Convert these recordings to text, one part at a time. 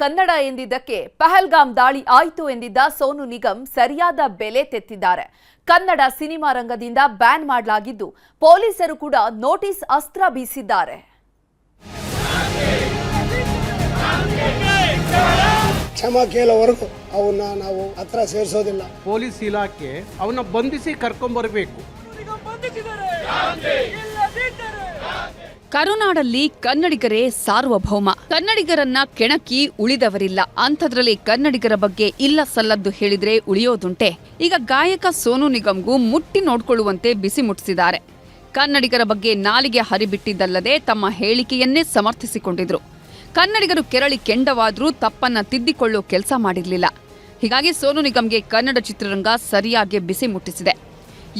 ಕನ್ನಡ ಎಂದಿದ್ದಕ್ಕೆ ಪಹಲ್ಗಾಮ್ ದಾಳಿ ಆಯಿತು ಎಂದಿದ್ದ ಸೋನು ನಿಗಮ್ ಸರಿಯಾದ ಬೆಲೆ ತೆತ್ತಿದ್ದಾರೆ. ಕನ್ನಡ ಸಿನಿಮಾ ರಂಗದಿಂದ ಬ್ಯಾನ್ ಮಾಡಲಾಗಿದ್ದು ಪೊಲೀಸರು ಕೂಡ ನೋಟಿಸ್ ಅಸ್ತ್ರ ಬೀಸಿದ್ದಾರೆ. ಕ್ಷಮಾ ಕೇಳೋವರೆಗೂ ಅವನ್ನ ನಾವು ಹತ್ರ ಸೇರಿಸೋದಿಲ್ಲ. ಪೊಲೀಸ್ ಇಲಾಖೆ ಅವನ್ನ ಬಂಧಿಸಿ ಕರ್ಕೊಂಡ್ಬರಬೇಕು. ಕರುನಾಡಲ್ಲಿ ಕನ್ನಡಿಗರೇ ಸಾರ್ವಭೌಮ. ಕನ್ನಡಿಗರನ್ನ ಕೆಣಕಿ ಉಳಿದವರಿಲ್ಲ. ಅಂಥದ್ರಲ್ಲಿ ಕನ್ನಡಿಗರ ಬಗ್ಗೆ ಇಲ್ಲ ಸಲ್ಲದ್ದು ಹೇಳಿದ್ರೆ ಉಳಿಯೋದುಂಟೆ? ಈಗ ಗಾಯಕ ಸೋನು ನಿಗಮ್ಗೂ ಮುಟ್ಟಿ ನೋಡ್ಕೊಳ್ಳುವಂತೆ ಬಿಸಿ ಮುಟ್ಟಿಸಿದ್ದಾರೆ. ಕನ್ನಡಿಗರ ಬಗ್ಗೆ ನಾಲಿಗೆ ಹರಿಬಿಟ್ಟಿದ್ದಲ್ಲದೆ ತಮ್ಮ ಹೇಳಿಕೆಯನ್ನೇ ಸಮರ್ಥಿಸಿಕೊಂಡಿದ್ರು. ಕನ್ನಡಿಗರು ಕೆರಳಿ ಕೆಂಡವಾದ್ರೂ ತಪ್ಪನ್ನ ತಿದ್ದಿಕೊಳ್ಳೋ ಕೆಲಸ ಮಾಡಿರಲಿಲ್ಲ. ಹೀಗಾಗಿ ಸೋನು ನಿಗಮ್ಗೆ ಕನ್ನಡ ಚಿತ್ರರಂಗ ಸರಿಯಾಗಿ ಬಿಸಿ ಮುಟ್ಟಿಸಿದೆ.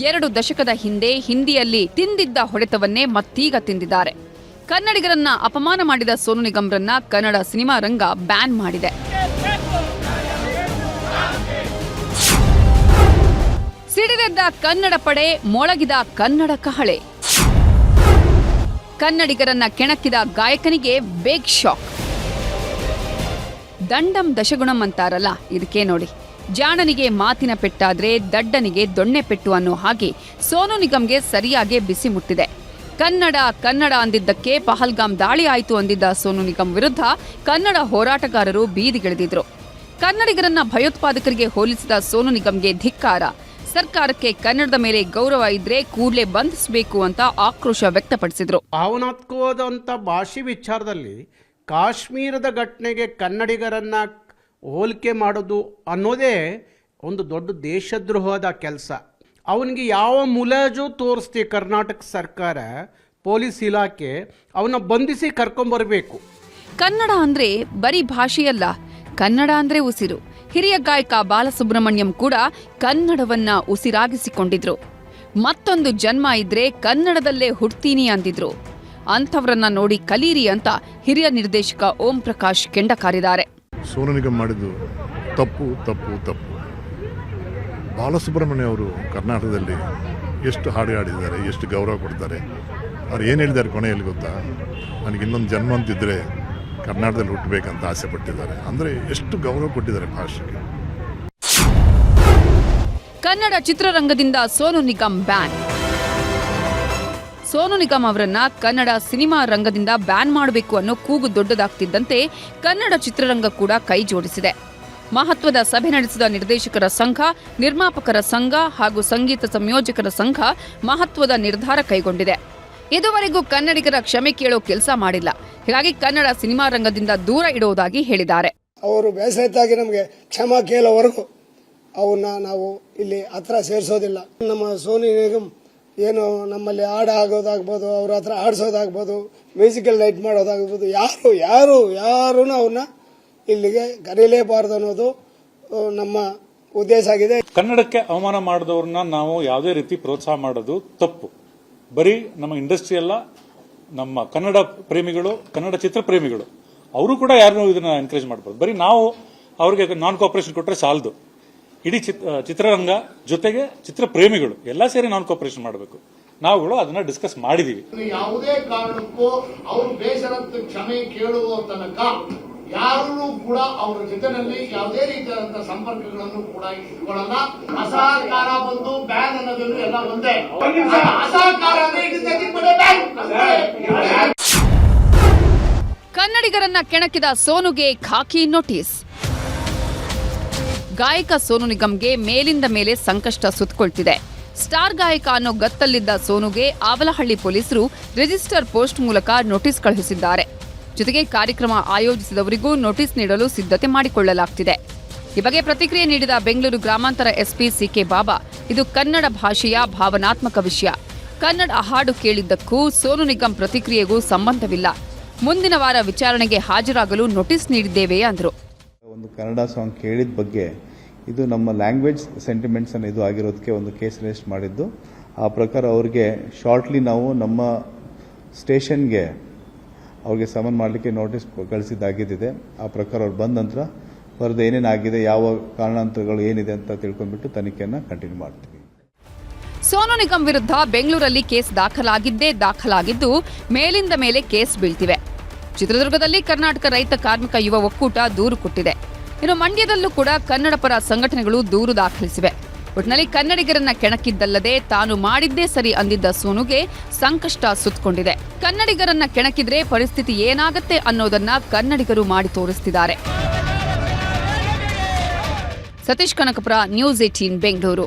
2 ದಶಕದ ಹಿಂದೆ ಹಿಂದಿಯಲ್ಲಿ ತಿಂದಿದ್ದ ಹೊಡೆತವನ್ನೇ ಮತ್ತೀಗ ತಿಂದಿದ್ದಾರೆ. ಕನ್ನಡಿಗರನ್ನ ಅಪಮಾನ ಮಾಡಿದ ಸೋನು ನಿಗಮ್ರನ್ನ ಕನ್ನಡ ಸಿನಿಮಾ ರಂಗ ಬ್ಯಾನ್ ಮಾಡಿದೆ. ಸಿಡಿದೆದ್ದ ಕನ್ನಡ ಪಡೆ, ಮೊಳಗಿದ ಕನ್ನಡ ಕಹಳೆ. ಕನ್ನಡಿಗರನ್ನ ಕೆಣಕಿದ ಗಾಯಕನಿಗೆ ಬೇಗ್ ಶಾಕ್. ದಂಡಂ ದಶಗುಣಂ ಅಂತಾರಲ್ಲ, ಇದಕ್ಕೆ ನೋಡಿ. ಜಾಣನಿಗೆ ಮಾತಿನ ಪೆಟ್ಟಾದ್ರೆ ದಡ್ಡನಿಗೆ ದೊಣ್ಣೆ ಪೆಟ್ಟು ಅನ್ನೋ ಹಾಗೆ ಸೋನು ನಿಗಮ್ಗೆ ಸರಿಯಾಗಿ ಬಿಸಿ ಮುಟ್ಟಿದೆ. ಕನ್ನಡ ಅಂದಿದ್ದಕ್ಕೆ ಪಹಲ್ಗಾಮ್ ದಾಳಿ ಆಯಿತು ಅಂದಿದ್ದ ಸೋನು ನಿಗಮ್ ವಿರುದ್ಧ ಕನ್ನಡ ಹೋರಾಟಗಾರರು ಬೀದಿಗಿಳಿದಿದ್ರು. ಕನ್ನಡಿಗರನ್ನ ಭಯೋತ್ಪಾದಕರಿಗೆ ಹೋಲಿಸಿದ ಸೋನು ನಿಗಮ್ಗೆ ಧಿಕ್ಕಾರ. ಸರ್ಕಾರಕ್ಕೆ ಕನ್ನಡದ ಮೇಲೆ ಗೌರವ ಇದ್ರೆ ಕೂಡಲೇ ಬಂಧಿಸಬೇಕು ಅಂತ ಆಕ್ರೋಶ ವ್ಯಕ್ತಪಡಿಸಿದ್ರು. ಭಾವನಾತ್ಮಕವಾದಂಥ ಭಾಷೆ ವಿಚಾರದಲ್ಲಿ ಕಾಶ್ಮೀರದ ಘಟನೆಗೆ ಕನ್ನಡಿಗರನ್ನ ಹೋಲಿಕೆ ಮಾಡೋದು ಅನ್ನೋದೇ ಒಂದು ದೊಡ್ಡ ದೇಶದ್ರೋಹದ ಕೆಲಸ. ಅವನಿಗೆ ಯಾವ ಮುಲಾಜು ತೋರಿಸ್ತಿ ಕರ್ನಾಟಕ ಸರ್ಕಾರ, ಪೊಲೀಸ್ ಇಲಾಖೆ ಅವನ್ನ ಬಂಧಿಸಿ ಕರ್ಕೊಂಡ್ಬರಬೇಕು. ಕನ್ನಡ ಅಂದ್ರೆ ಬರೀ ಭಾಷೆಯಲ್ಲ, ಕನ್ನಡ ಅಂದ್ರೆ ಉಸಿರು. ಹಿರಿಯ ಗಾಯಕ ಬಾಲಸುಬ್ರಹ್ಮಣ್ಯಂ ಕೂಡ ಕನ್ನಡವನ್ನ ಉಸಿರಾಗಿಸಿಕೊಂಡಿದ್ರು. ಮತ್ತೊಂದು ಜನ್ಮ ಇದ್ರೆ ಕನ್ನಡದಲ್ಲೇ ಹುಡ್ತೀನಿ ಅಂದಿದ್ರು. ಅಂಥವ್ರನ್ನ ನೋಡಿ ಕಲೀರಿ ಅಂತ ಹಿರಿಯ ನಿರ್ದೇಶಕ ಓಂ ಪ್ರಕಾಶ್ ಕೆಂಡ ಕಾರಿದ್ದಾರೆ. ಸೋನು ನಿಗಮ್ ಮಾಡಿದ್ದು ತಪ್ಪು ತಪ್ಪು ತಪ್ಪು. ಬಾಲಸುಬ್ರಹ್ಮಣ್ಯ ಅವರು ಕರ್ನಾಟಕದಲ್ಲಿ ಎಷ್ಟು ಹಾಡು ಹಾಡಿದ್ದಾರೆ, ಎಷ್ಟು ಗೌರವ ಕೊಡ್ತಾರೆ. ಅವ್ರು ಏನು ಹೇಳಿದ್ದಾರೆ ಕೊನೆಯಲ್ಲಿ ಗೊತ್ತಾ? ನನಗೆ ಇನ್ನೊಂದು ಜನ್ಮ ಅಂತಿದ್ರೆ ಕರ್ನಾಟಕದಲ್ಲಿ ಹುಟ್ಟಬೇಕಂತ ಆಸೆ ಪಟ್ಟಿದ್ದಾರೆ. ಅಂದರೆ ಎಷ್ಟು ಗೌರವ ಕೊಟ್ಟಿದ್ದಾರೆ ಭಾಷೆಗೆ. ಕನ್ನಡ ಚಿತ್ರರಂಗದಿಂದ ಸೋನು ನಿಗಮ್ ಬ್ಯಾನ್. ಸೋನು ನಿಗಮ್ ಅವರನ್ನ ಕನ್ನಡ ಸಿನಿಮಾ ರಂಗದಿಂದ ಬ್ಯಾನ್ ಮಾಡಬೇಕು ಅನ್ನೋ ಕೂಗು ದೊಡ್ಡದಾಗ್ತಿದ್ದಂತೆ ಕನ್ನಡ ಚಿತ್ರರಂಗ ಕೂಡ ಕೈ ಜೋಡಿಸಿದೆ. ಮಹತ್ವದ ಸಭೆ ನಡೆಸಿದ ನಿರ್ದೇಶಕರ ಸಂಘ, ನಿರ್ಮಾಪಕರ ಸಂಘ ಹಾಗೂ ಸಂಗೀತ ಸಂಯೋಜಕರ ಸಂಘ ಮಹತ್ವದ ನಿರ್ಧಾರ ಕೈಗೊಂಡಿದೆ. ಇದುವರೆಗೂ ಕನ್ನಡಿಗರ ಕ್ಷಮೆ ಕೇಳೋ ಕೆಲಸ ಮಾಡಿಲ್ಲ. ಹೀಗಾಗಿ ಕನ್ನಡ ಸಿನಿಮಾ ರಂಗದಿಂದ ದೂರ ಇಡುವುದಾಗಿ ಹೇಳಿದ್ದಾರೆ. ಅವರು ಬೇಸರತ್ತಾಗಿ ನಮಗೆ ಕ್ಷಮಾ ಕೇಳೋವರೆಗೂ ಅವನ್ನ ನಾವು ಇಲ್ಲಿ ಹತ್ರ ಸೇರಿಸೋದಿಲ್ಲ. ನಮ್ಮ ಸೋನು ನಿಗಮ್ ಏನು ನಮ್ಮಲ್ಲಿ ಹಾಡು ಆಗೋದಾಗ್ಬೋದು, ಅವ್ರ ಹತ್ರ ಆಡಿಸೋದಾಗ್ಬೋದು, ಮ್ಯೂಸಿಕಲ್ ನೈಟ್ ಮಾಡೋದಾಗ್ಬೋದು, ಯಾರು ಅವನ್ನ ಇಲ್ಲಿಗೆ ಕರೀಲೇಬಾರ್ದು ಅನ್ನೋದು ನಮ್ಮ ಉದ್ದೇಶ ಆಗಿದೆ. ಕನ್ನಡಕ್ಕೆ ಅವಮಾನ ಮಾಡಿದವ್ರನ್ನ ನಾವು ಯಾವುದೇ ರೀತಿ ಪ್ರೋತ್ಸಾಹ ಮಾಡೋದು ತಪ್ಪು. ಬರೀ ನಮ್ಮ ಇಂಡಸ್ಟ್ರಿ ಅಲ್ಲ, ನಮ್ಮ ಕನ್ನಡ ಪ್ರೇಮಿಗಳು, ಕನ್ನಡ ಚಿತ್ರ ಪ್ರೇಮಿಗಳು ಅವರು ಕೂಡ ಯಾರನ್ನೂ ಇದನ್ನ ಎನ್ಕರೇಜ್ ಮಾಡಬಾರ್ದು. ಬರೀ ನಾವು ಅವ್ರಿಗೆ ನಾನ್ ಕೋಆಪರೇಷನ್ ಕೊಟ್ಟರೆ ಸಾಲದು. ಇಡೀ ಚಿತ್ರರಂಗ ಜೊತೆಗೆ ಚಿತ್ರ ಪ್ರೇಮಿಗಳು ಎಲ್ಲ ಸೇರಿ ನಾನ್ ಕೋಆಪರೇಷನ್ ಮಾಡಬೇಕು. ನಾವುಗಳು ಅದನ್ನ ಡಿಸ್ಕಸ್ ಮಾಡಿದೀವಿ. ಯಾವುದೇ ಕಾರಣಕ್ಕೂ ಅವರು ಬೇಸರತ್ತು ಕ್ಷಮೆ ಕೇಳುವ ತನಕ ಯಾರೂ ಕೂಡ ಅವರ ಜೊತೆನಲ್ಲಿ ಯಾವುದೇ ರೀತಿಯಾದಂತಹ ಸಂಪರ್ಕಗಳನ್ನು ಕೂಡ ಇಟ್ಕೊಳ್ಳಲ್ಲ. ಅಸಹಕಾರ ಬಂದು ಬ್ಯಾನ್ ಅನ್ನೋದನ್ನು ಎಲ್ಲ ಒಂದೇ. ಅಸಹಕಾರ ಕನ್ನಡಿಗರನ್ನ ಕೆಣಕಿದ ಸೋನುಗೆ ಖಾಕಿ ನೋಟಿಸ್. ಗಾಯಕ ಸೋನು ನಿಗಮ್ಗೆ ಮೇಲಿಂದ ಮೇಲೆ ಸಂಕಷ್ಟ ಸುತ್ತಕೊಳ್ತಿದೆ. ಸ್ಟಾರ್ ಗಾಯಕ ಅನ್ನೋ ಗತ್ತಲ್ಲಿದ್ದ ಸೋನುಗೆ ಆವಲಹಳ್ಳಿ ಪೊಲೀಸರು ರಿಜಿಸ್ಟರ್ ಪೋಸ್ಟ್ ಮೂಲಕ ನೋಟಿಸ್ ಕಳುಹಿಸಿದ್ದಾರೆ. ಜೊತೆಗೆ ಕಾರ್ಯಕ್ರಮ ಆಯೋಜಿಸಿದವರಿಗೂ ನೋಟಿಸ್ ನೀಡಲು ಸಿದ್ಧತೆ ಮಾಡಿಕೊಳ್ಳಲಾಗ್ತಿದೆ. ಈ ಬಗ್ಗೆ ಪ್ರತಿಕ್ರಿಯೆ ನೀಡಿದ ಬೆಂಗಳೂರು ಗ್ರಾಮಾಂತರ ಎಸ್ಪಿ ಸಿಕೆ ಬಾಬಾ, ಇದು ಕನ್ನಡ ಭಾಷೆಯ ಭಾವನಾತ್ಮಕ ವಿಷಯ. ಕನ್ನಡ ಹಾಡು ಕೇಳಿದ್ದಕ್ಕೂ ಸೋನು ನಿಗಮ್ ಪ್ರತಿಕ್ರಿಯೆಗೂ ಸಂಬಂಧವಿಲ್ಲ. ಮುಂದಿನ ವಾರ ವಿಚಾರಣೆಗೆ ಹಾಜರಾಗಲು ನೋಟಿಸ್ ನೀಡಿದ್ದೇವೆ ಅಂದರು. ಒಂದು ಕನ್ನಡ ಸಾಂಗ್ ಕೇಳಿದ ಬಗ್ಗೆ ಇದು ನಮ್ಮ ಲ್ಯಾಂಗ್ವೇಜ್ ಸೆಂಟಿಮೆಂಟ್ಸ್ ಅನ್ನು ಇದು ಆಗಿರೋದಕ್ಕೆ ಒಂದು ಕೇಸ್ ರಿಜಿಸ್ಟರ್ ಮಾಡಿದ್ದು. ಆ ಪ್ರಕಾರ ಅವ್ರಿಗೆ ಶಾರ್ಟ್ಲಿ ನಾವು ನಮ್ಮ ಸ್ಟೇಷನ್ಗೆ ಅವ್ರಿಗೆ ಸಮನ್ ಮಾಡಲಿಕ್ಕೆ ನೋಟಿಸ್ ಕಳಿಸಿದ್ದಾಗಿದ್ದಿದೆ. ಆ ಪ್ರಕಾರ ಅವ್ರು ಬಂದ ನಂತರ ಬರೆದು ಏನೇನಾಗಿದೆ, ಯಾವ ಕಾರಣಾಂತರಗಳು ಏನಿದೆ ಅಂತ ತಿಳ್ಕೊಂಡ್ಬಿಟ್ಟು ತನಿಖೆಯನ್ನು ಕಂಟಿನ್ಯೂ ಮಾಡ್ತೀವಿ. ಸೋನು ನಿಗಮ್ ವಿರುದ್ಧ ಬೆಂಗಳೂರಲ್ಲಿ ಕೇಸ್ ದಾಖಲಾಗಿದ್ದು ಮೇಲಿಂದ ಮೇಲೆ ಕೇಸ್ ಬೀಳ್ತಿವೆ. ಚಿತ್ರದುರ್ಗದಲ್ಲಿ ಕರ್ನಾಟಕ ರೈತ ಕಾರ್ಮಿಕ ಯುವ ಒಕ್ಕೂಟ ದೂರು ಕೊಟ್ಟಿದೆ. ಇನ್ನು ಮಂಡ್ಯದಲ್ಲೂ ಕೂಡ ಕನ್ನಡ ಪರ ಸಂಘಟನೆಗಳು ದೂರು ದಾಖಲಿಸಿವೆ. ಒಟ್ಟಿನಲ್ಲಿ ಕನ್ನಡಿಗರನ್ನ ಕೆಣಕಿದ್ದಲ್ಲದೆ ತಾನು ಮಾಡಿದ್ದೇ ಸರಿ ಅಂದಿದ್ದ ಸೋನುಗೆ ಸಂಕಷ್ಟ ಸುತ್ತಕೊಂಡಿದೆ. ಕನ್ನಡಿಗರನ್ನ ಕೆಣಕಿದ್ರೆ ಪರಿಸ್ಥಿತಿ ಏನಾಗತ್ತೆ ಅನ್ನೋದನ್ನ ಕನ್ನಡಿಗರು ಮಾಡಿ ತೋರಿಸ್ತಿದ್ದಾರೆ. ಸತೀಶ್ ಕನಕಪುರ, ನ್ಯೂಸ್ 18 ಬೆಂಗಳೂರು.